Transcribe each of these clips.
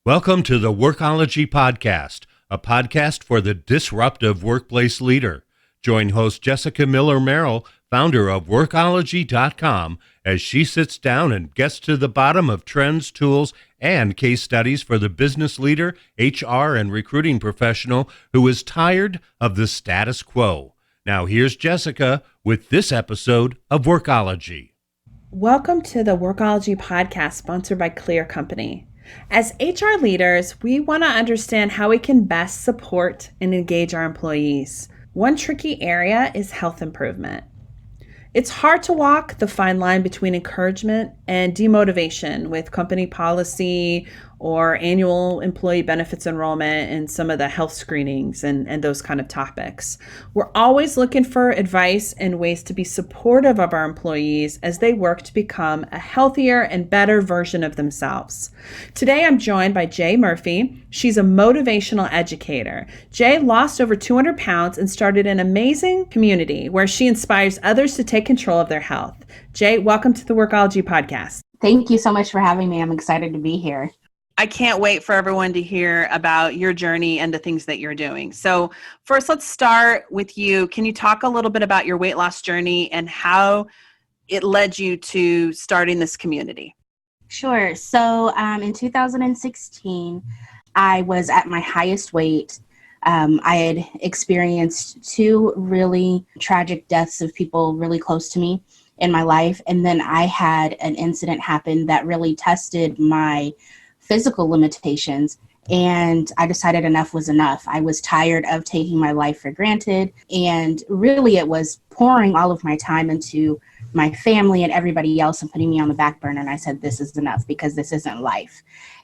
Welcome to the WORKOLOGY podcast, a podcast for the disruptive workplace leader. Join host Jessica Miller-Merrill, founder of WORKOLOGY.com, as she sits down and gets to the bottom of trends, tools, and case studies for the business leader, HR, and recruiting professional who is tired of the status quo. Now here's Jessica with this episode of WORKOLOGY. Welcome to the WORKOLOGY podcast sponsored by Clear Company. As HR leaders, we want to understand how we can best support and engage our employees. One tricky area is health improvement. It's hard to walk the fine line between encouragement and demotivation with company policy or annual employee benefits enrollment and some of the health screenings and those kind of topics. We're always looking for advice and ways to be supportive of our employees as they work to become a healthier and better version of themselves. Today, I'm joined by Jay Murphy. She's a motivational educator. Jay lost over 200 pounds and started an amazing community where she inspires others to take control of their health. Jay, welcome to the WORKOLOGY podcast. Thank you so much for having me. I'm excited to be here. I can't wait for everyone to hear about your journey and the things that you're doing. So first, let's start with you. Can you talk a little bit about your weight loss journey and how it led you to starting this community? Sure. So in 2016, I was at my highest weight. I had experienced two really tragic deaths of people really close to me in my life. And then I had an incident happen that really tested my physical limitations, and I decided enough was enough. I was tired of taking my life for granted, and really it was pouring all of my time into my family and everybody else and putting me on the back burner, and I said, this is enough because this isn't life.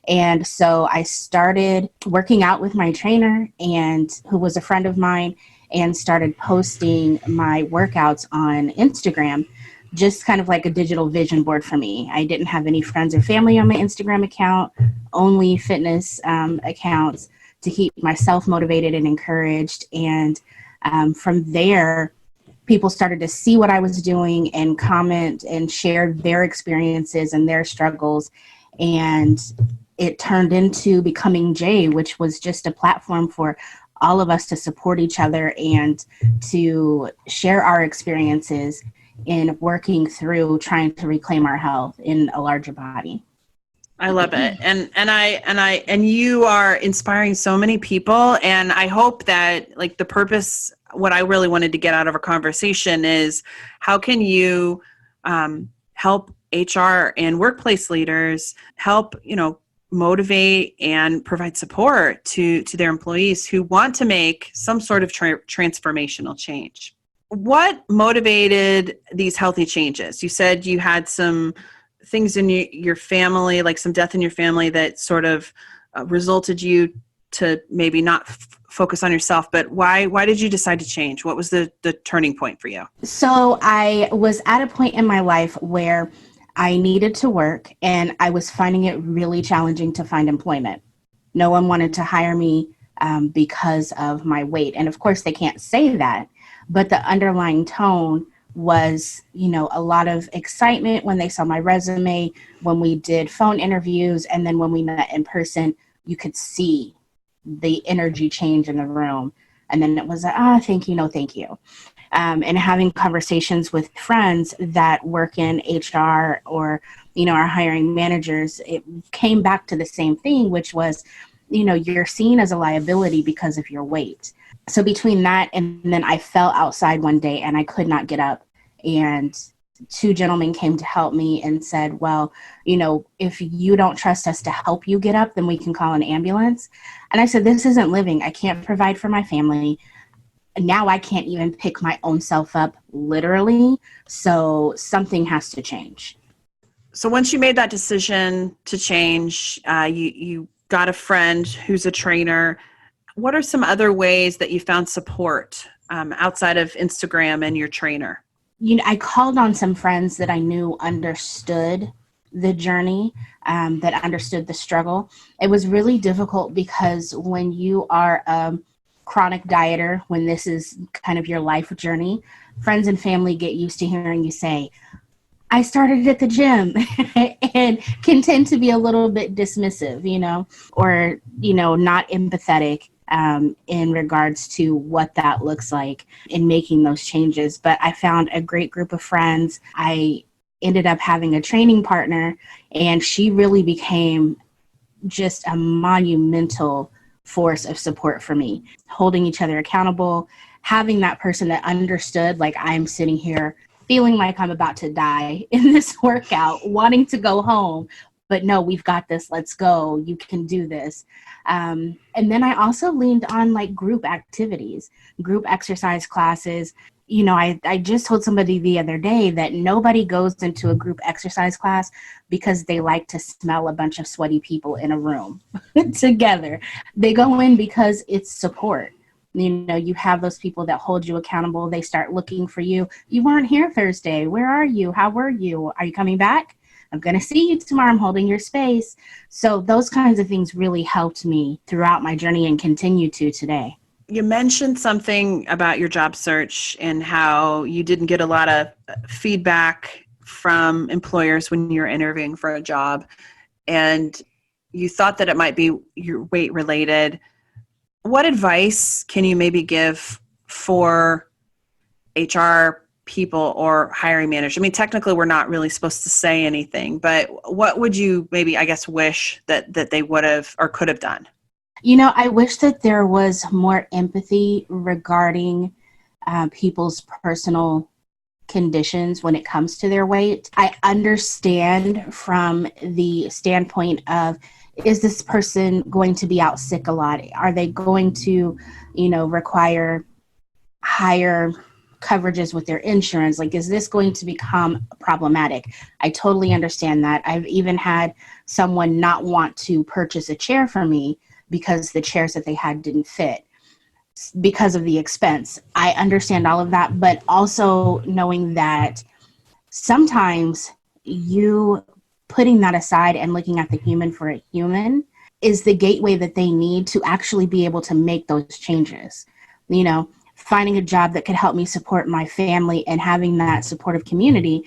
And so I started working out with my trainer, and who was a friend of mine, and started posting my workouts on Instagram, just kind of like a digital vision board for me. I didn't have any friends or family on my Instagram account, only fitness accounts to keep myself motivated and encouraged. And from there, people started to see what I was doing and comment and share their experiences and their struggles. And it turned into becoming Jay, which was just a platform for all of us to support each other and to share our experiences in working through trying to reclaim our health in a larger body. I love it. And you are inspiring so many people. And I hope that like the purpose, what I really wanted to get out of our conversation is how can you help HR and workplace leaders help, motivate and provide support to their employees who want to make some sort of transformational change. What motivated these healthy changes? You said you had some things in your family, like some death in your family that sort of resulted you to maybe not focus on yourself, but why did you decide to change? What was the turning point for you? So I was at a point in my life where I needed to work and I was finding it really challenging to find employment. No one wanted to hire me because of my weight. And of course they can't say that. But the underlying tone was, a lot of excitement when they saw my resume, when we did phone interviews, and then when we met in person, you could see the energy change in the room. And then it was like, thank you, no, thank you. And having conversations with friends that work in HR or, our hiring managers, it came back to the same thing, which was, you're seen as a liability because of your weight. So between that and then I fell outside one day and I could not get up. And two gentlemen came to help me and said, well, if you don't trust us to help you get up, then we can call an ambulance. And I said, this isn't living. I can't provide for my family. Now I can't even pick my own self up, literally. So something has to change. So once you made that decision to change, you got a friend who's a trainer. What are some other ways that you found support outside of Instagram and your trainer? I called on some friends that I knew understood the journey, that understood the struggle. It was really difficult because when you are a chronic dieter, when this is kind of your life journey, friends and family get used to hearing you say, I started at the gym and can tend to be a little bit dismissive, or, not empathetic in regards to what that looks like in making those changes. But I found a great group of friends. I ended up having a training partner, and she really became just a monumental force of support for me, holding each other accountable, having that person that understood, like, I'm sitting here feeling like I'm about to die in this workout, wanting to go home, but no, we've got this. Let's go. You can do this. And then I also leaned on like group activities, group exercise classes. I just told somebody the other day that nobody goes into a group exercise class because they like to smell a bunch of sweaty people in a room together. They go in because it's support. You have those people that hold you accountable. They start looking for you. You weren't here Thursday. Where are you? How were you? Are you coming back? I'm going to see you tomorrow. I'm holding your space. So those kinds of things really helped me throughout my journey and continue to today. You mentioned something about your job search and how you didn't get a lot of feedback from employers when you're interviewing for a job, and you thought that it might be your weight related. What advice can you maybe give for HR people or hiring managers? I mean, technically we're not really supposed to say anything, but what would you maybe, I guess, wish that they would have or could have done? I wish that there was more empathy regarding people's personal conditions when it comes to their weight. I understand from the standpoint of, is this person going to be out sick a lot? Are they going to, require higher coverages with their insurance? Like, is this going to become problematic? I totally understand that. I've even had someone not want to purchase a chair for me because the chairs that they had didn't fit because of the expense. I understand all of that, but also knowing that sometimes you putting that aside and looking at the human for a human is the gateway that they need to actually be able to make those changes. Finding a job that could help me support my family and having that supportive community,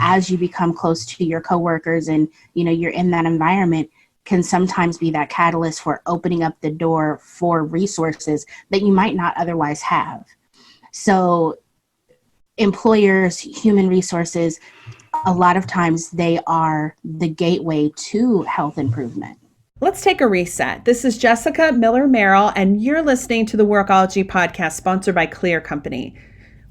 as you become close to your coworkers and, you're in that environment, can sometimes be that catalyst for opening up the door for resources that you might not otherwise have. So employers, human resources, a lot of times they are the gateway to health improvement. Let's take a reset. This is Jessica Miller Merrill, and you're listening to the Workology podcast sponsored by Clear Company.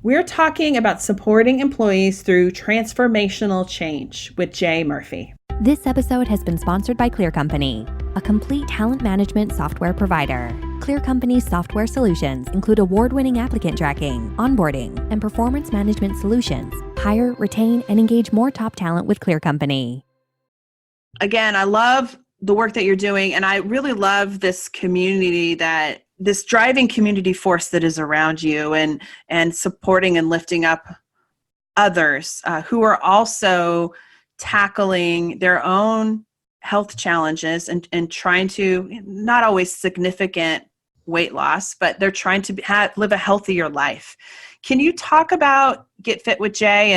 We're talking about supporting employees through transformational change with Jay Murphy. This episode has been sponsored by Clear Company, a complete talent management software provider. Clear Company's software solutions include award-winning applicant tracking, onboarding, and performance management solutions. Hire, retain, and engage more top talent with Clear Company. Again, I love the work that you're doing, and I really love this community, this driving community force that is around you, and supporting and lifting up others who are also tackling their own health challenges and trying to, not always significant weight loss, but they're trying to live a healthier life. Can you talk about Get Fit with Jay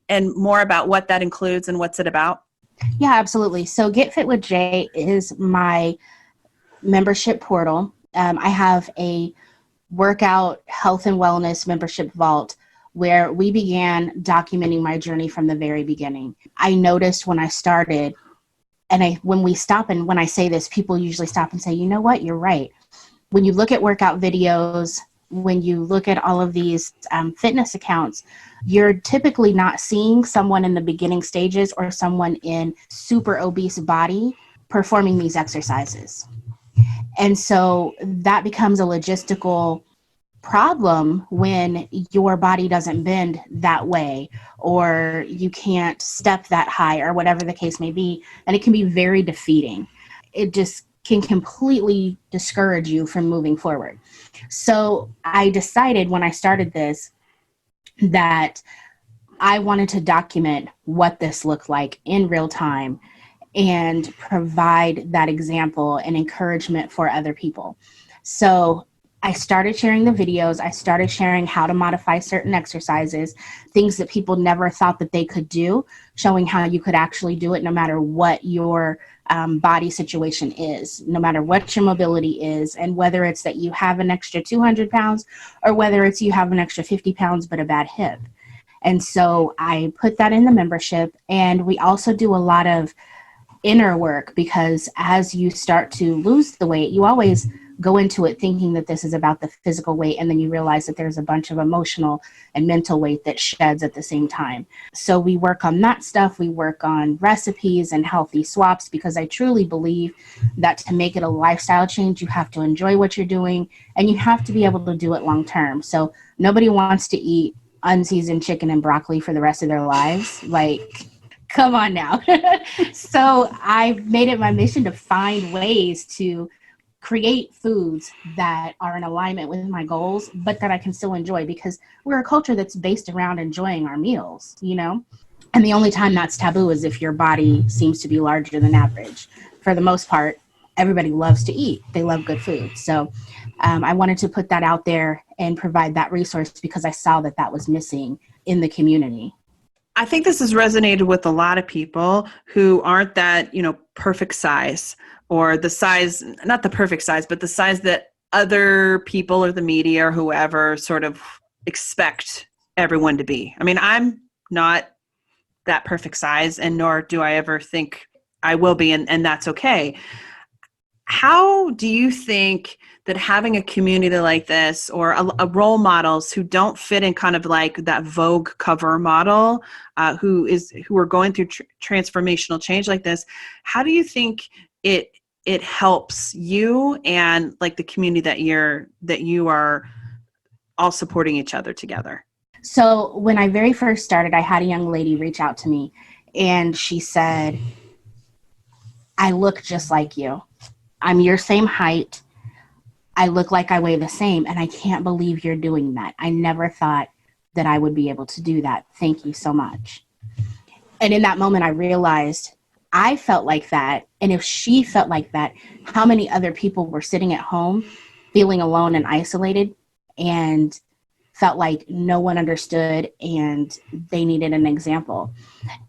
and more about what that includes and what's it about? Yeah, absolutely. So Get Fit with Jay is my membership portal. I have a workout health and wellness membership vault where we began documenting my journey from the very beginning. I noticed when I started, and when I say this, people usually stop and say, you know what, you're right. When you look at workout videos, when you look at all of these fitness accounts, you're typically not seeing someone in the beginning stages or someone in super obese body performing these exercises. And so that becomes a logistical problem when your body doesn't bend that way, or you can't step that high, or whatever the case may be. And it can be very defeating. It just can completely discourage you from moving forward. So I decided when I started this that I wanted to document what this looked like in real time and provide that example and encouragement for other people. So I started sharing the videos. I started sharing how to modify certain exercises, things that people never thought that they could do, showing how you could actually do it no matter what your body situation is, no matter what your mobility is, and whether it's that you have an extra 200 pounds or whether it's you have an extra 50 pounds but a bad hip. And so I put that in the membership. And we also do a lot of inner work, because as you start to lose the weight, you always go into it thinking that this is about the physical weight, and then you realize that there's a bunch of emotional and mental weight that sheds at the same time. So we work on that stuff. We work on recipes and healthy swaps, because I truly believe that to make it a lifestyle change, you have to enjoy what you're doing, and you have to be able to do it long term. So nobody wants to eat unseasoned chicken and broccoli for the rest of their lives. Like, come on now. So I made it my mission to find ways to create foods that are in alignment with my goals, but that I can still enjoy, because we're a culture that's based around enjoying our meals, you know? And the only time that's taboo is if your body seems to be larger than average. For the most part, everybody loves to eat. They love good food. So I wanted to put that out there and provide that resource, because I saw that that was missing in the community. I think this has resonated with a lot of people who aren't that, perfect size, or the size, not the perfect size, but the size that other people or the media or whoever sort of expect everyone to be. I mean, I'm not that perfect size, and nor do I ever think I will be, and that's okay. How do you think that having a community like this, or a role models who don't fit in kind of like that Vogue cover model, who are going through transformational change like this, how do you think it helps you and like the community that you are all supporting each other together? So when I very first started, I had a young lady reach out to me, and she said, "I look just like you. I'm your same height. I look like I weigh the same, and I can't believe you're doing that. I never thought that I would be able to do that. Thank you so much." And in that moment, I realized I felt like that. And if she felt like that, how many other people were sitting at home feeling alone and isolated, and felt like no one understood and they needed an example.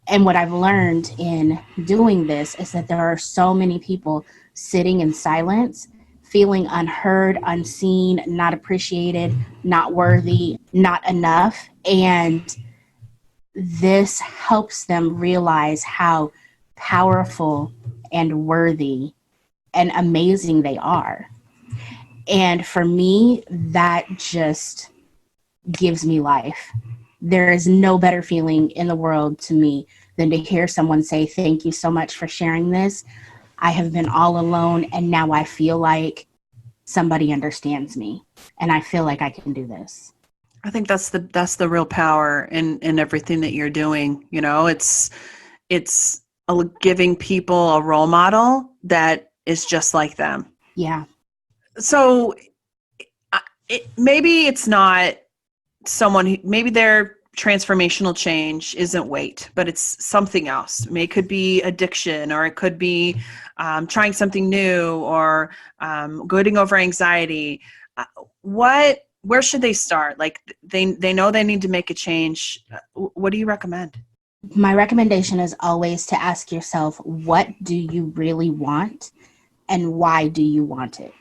And what I've learned in doing this is that there are so many people sitting in silence, feeling unheard, unseen, not appreciated, not worthy, not enough. And this helps them realize how powerful and worthy and amazing they are. And for me, that just gives me life. There is no better feeling in the world to me than to hear someone say, "Thank you so much for sharing this. I have been all alone, and now I feel like somebody understands me, and I feel like I can do this." I think that's the real power in everything that you're doing. It's giving people a role model that is just like them. Yeah. So maybe it's not someone who, maybe their transformational change isn't weight, but it's something else. It could be addiction, or it could be trying something new, or getting over anxiety. Where should they start? Like they know they need to make a change. What do you recommend? My recommendation is always to ask yourself, what do you really want, and why do you want it?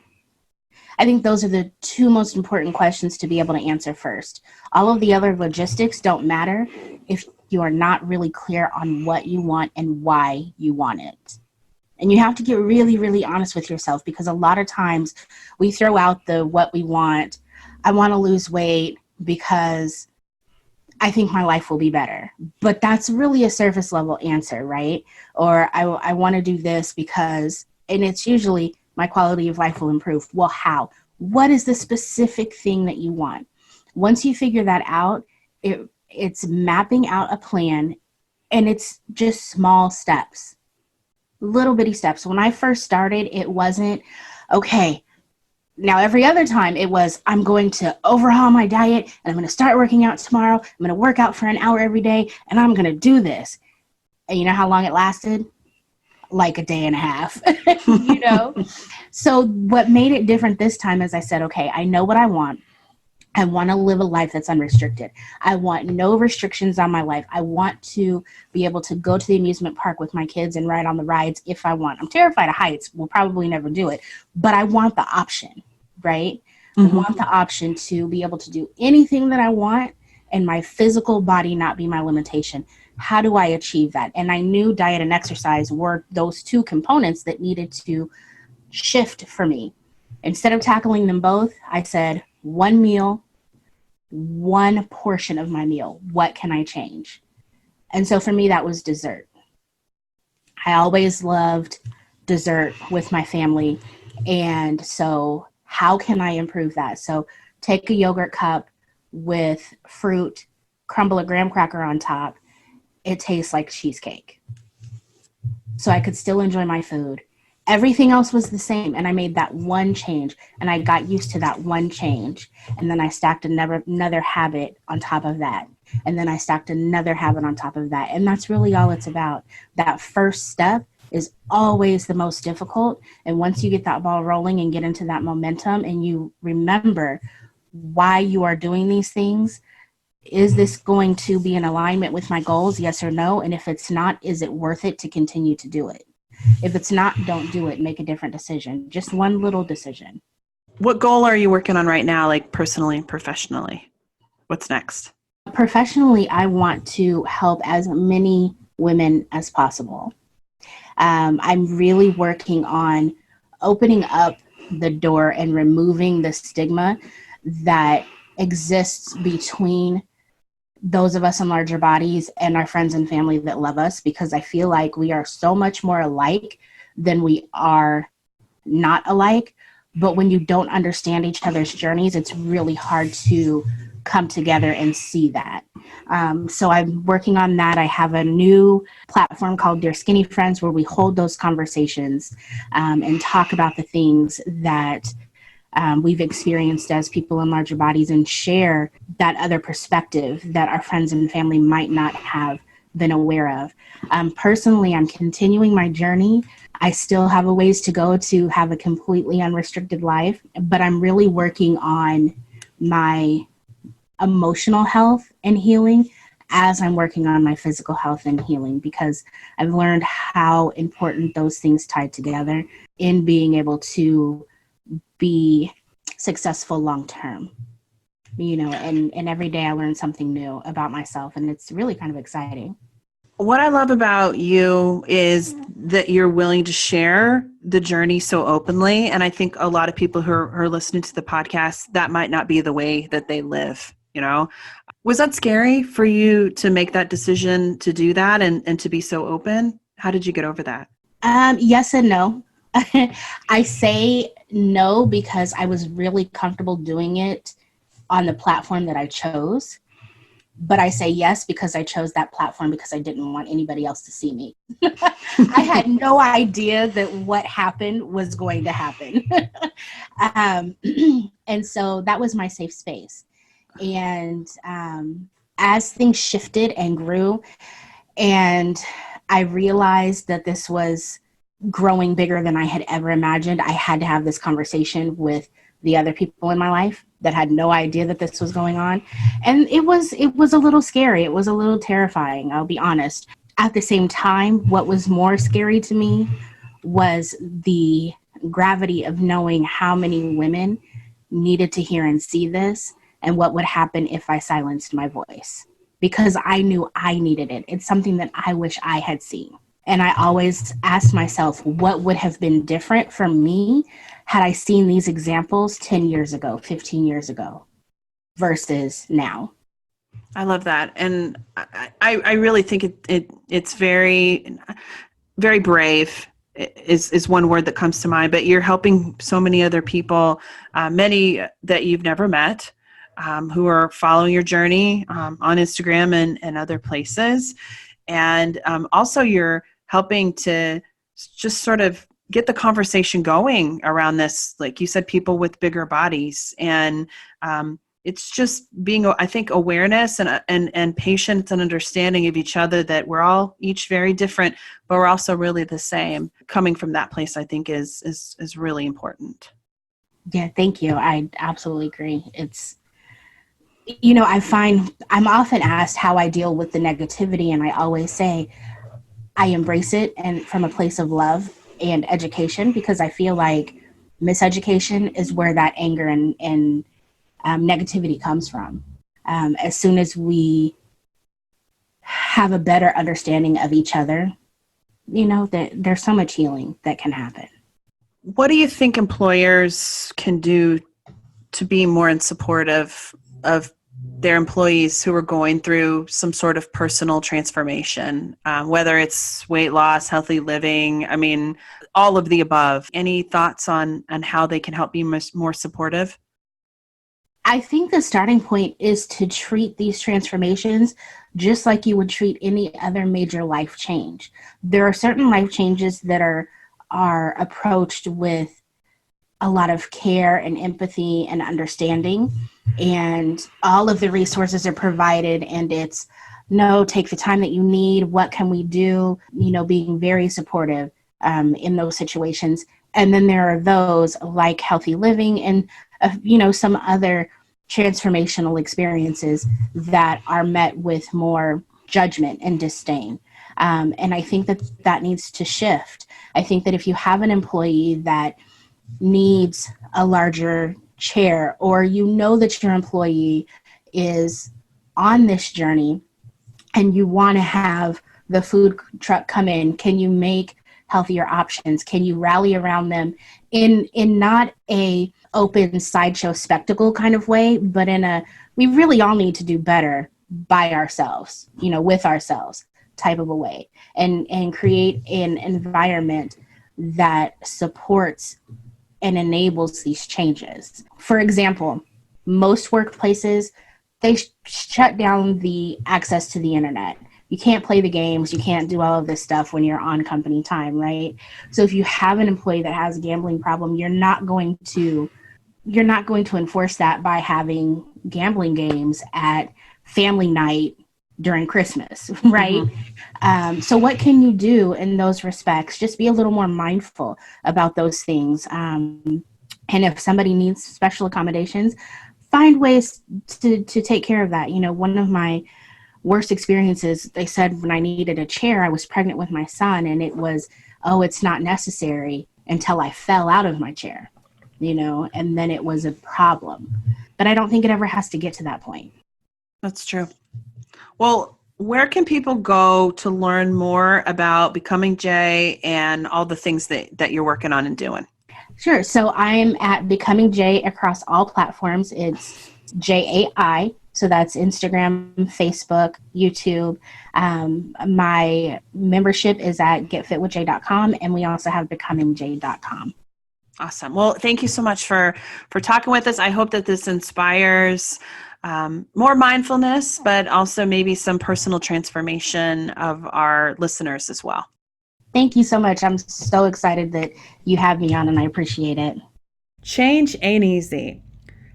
I think those are the two most important questions to be able to answer first. All of the other logistics don't matter if you are not really clear on what you want and why you want it. And you have to get really, really honest with yourself, because a lot of times we throw out the what we want. I want to lose weight because I think my life will be better. But that's really a surface level answer, right? Or I want to do this because, and it's usually my quality of life will improve. Well, how? What is the specific thing that you want? Once you figure that out, it's mapping out a plan, and it's just small steps, little bitty steps. When I first started, it wasn't, okay, now every other time it was, I'm going to overhaul my diet, and I'm going to start working out tomorrow. I'm going to work out for an hour every day, and I'm going to do this. And you know how long it lasted? like a day and a half, you know? So what made it different this time is I said, okay, I know what I want. I want to live a life that's unrestricted. I want no restrictions on my life. I want to be able to go to the amusement park with my kids and ride on the rides if I want. I'm terrified of heights. We'll probably never do it, but I want the option, right? Mm-hmm. I want the option to be able to do anything that I want and my physical body not be my limitation. How do I achieve that? And I knew diet and exercise were those two components that needed to shift for me. Instead of tackling them both, I said, one meal, one portion of my meal. What can I change? And so for me, that was dessert. I always loved dessert with my family. And so how can I improve that? So take a yogurt cup with fruit, crumble a graham cracker on top. It tastes like cheesecake. So I could still enjoy my food. Everything else was the same. And I made that one change and I got used to that one change. And then I stacked another habit on top of that. And then I stacked another habit on top of that. And that's really all it's about. That first step is always the most difficult. And once you get that ball rolling and get into that momentum and you remember why you are doing these things, is this going to be in alignment with my goals? Yes or no? And if it's not, is it worth it to continue to do it? If it's not, don't do it. Make a different decision. Just one little decision. What goal are you working on right now, like personally and professionally? What's next? Professionally, I want to help as many women as possible. I'm really working on opening up the door and removing the stigma that exists between those of us in larger bodies and our friends and family that love us, because I feel like we are so much more alike than we are not alike. But when you don't understand each other's journeys, it's really hard to come together and see that. So I'm working on that. I have a new platform called Dear Skinny Friends where we hold those conversations and talk about the things that we've experienced as people in larger bodies and share that other perspective that our friends and family might not have been aware of. Personally, I'm continuing my journey. I still have a ways to go to have a completely unrestricted life, but I'm really working on my emotional health and healing as I'm working on my physical health and healing, because I've learned how important those things tie together in being able to be successful long-term, you know, and every day I learn something new about myself, and it's really kind of exciting. What I love about you is that you're willing to share the journey so openly. And I think a lot of people who are listening to the podcast, that might not be the way that they live, you know? Was that scary for you to make that decision to do that and to be so open? How did you get over that? Yes and no. I say no because I was really comfortable doing it on the platform that I chose. But I say yes because I chose that platform because I didn't want anybody else to see me. I had no idea that what happened was going to happen. And so that was my safe space. And as things shifted and grew, and I realized that this was growing bigger than I had ever imagined, I had to have this conversation with the other people in my life that had no idea that this was going on. And it was a little scary. It was a little terrifying, I'll be honest. At the same time, what was more scary to me was the gravity of knowing how many women needed to hear and see this and what would happen if I silenced my voice, because I knew I needed it. It's something that I wish I had seen. And I always asked myself, what would have been different for me had I seen these examples 10 years ago, 15 years ago versus now? I love that. And I really think it's very, very brave is one word that comes to mind, but you're helping so many other people, many that you've never met, who are following your journey on Instagram and other places. And also you're helping to just sort of get the conversation going around this. Like you said, people with bigger bodies. And it's just being, I think, awareness and patience and understanding of each other, that we're all each very different, but we're also really the same. Coming from that place, I think is really important. Yeah, thank you. I absolutely agree. It's, I find I'm often asked how I deal with the negativity, and I always say I embrace it, and from a place of love and education, because I feel like miseducation is where that anger and negativity comes from. As soon as we have a better understanding of each other, there's so much healing that can happen. What do you think employers can do to be more in support of their employees who are going through some sort of personal transformation, whether it's weight loss, healthy living, I mean, all of the above? Any thoughts on how they can help be more supportive? I think the starting point is to treat these transformations just like you would treat any other major life change. There are certain life changes that are approached with a lot of care and empathy and understanding, and all of the resources are provided, and it's take the time that you need. What can we do? Being very supportive in those situations. And then there are those like healthy living and some other transformational experiences that are met with more judgment and disdain. And I think that needs to shift. I think that if you have an employee that needs a larger chair, or that your employee is on this journey and you want to have the food truck come in, can you make healthier options? Can you rally around them in not a open sideshow spectacle kind of way, but we really all need to do better by ourselves, with ourselves type of a way, and create an environment that supports and enables these changes. For example, most workplaces, they shut down the access to the internet. You can't play the games, you can't do all of this stuff when you're on company time, right? So if you have an employee that has a gambling problem, you're not going to enforce that by having gambling games at family night during Christmas, right? Mm-hmm. So what can you do in those respects? Just be a little more mindful about those things. And if somebody needs special accommodations, find ways to take care of that. One of my worst experiences, they said when I needed a chair, I was pregnant with my son, and it was, it's not necessary, until I fell out of my chair, and then it was a problem. But I don't think it ever has to get to that point. That's true. Well, where can people go to learn more about Becoming J and all the things that you're working on and doing? Sure. So I'm at Becoming J across all platforms. It's JAI. So that's Instagram, Facebook, YouTube. My membership is at getfitwithj.com, and we also have becomingjay.com. Awesome. Well, thank you so much for talking with us. I hope that this inspires more mindfulness, but also maybe some personal transformation of our listeners as well. Thank you so much. I'm so excited that you have me on, and I appreciate it. Change ain't easy.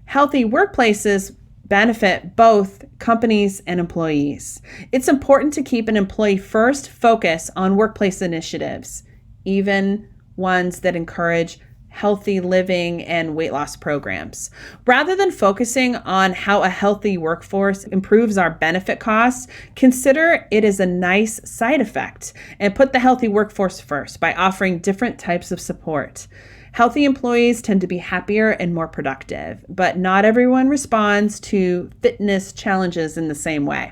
Healthy workplaces benefit both companies and employees. It's important to keep an employee-first focus on workplace initiatives, even ones that encourage healthy living and weight loss programs. Rather than focusing on how a healthy workforce improves our benefit costs, consider it as a nice side effect and put the healthy workforce first by offering different types of support. Healthy employees tend to be happier and more productive, but not everyone responds to fitness challenges in the same way.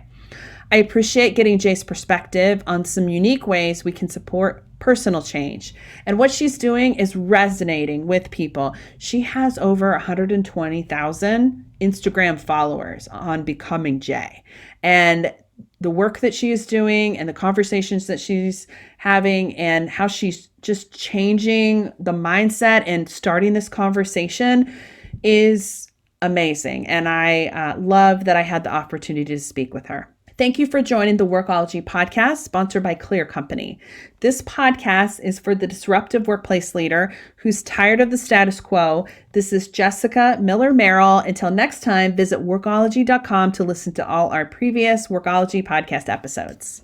I appreciate getting Jay's perspective on some unique ways we can support personal change. And what she's doing is resonating with people. She has over 120,000 Instagram followers on Becoming Jay. And the work that she is doing and the conversations that she's having and how she's just changing the mindset and starting this conversation is amazing. And I love that I had the opportunity to speak with her. Thank you for joining the Workology podcast, sponsored by Clear Company. This podcast is for the disruptive workplace leader who's tired of the status quo. This is Jessica Miller Merrill. Until next time, visit workology.com to listen to all our previous Workology podcast episodes.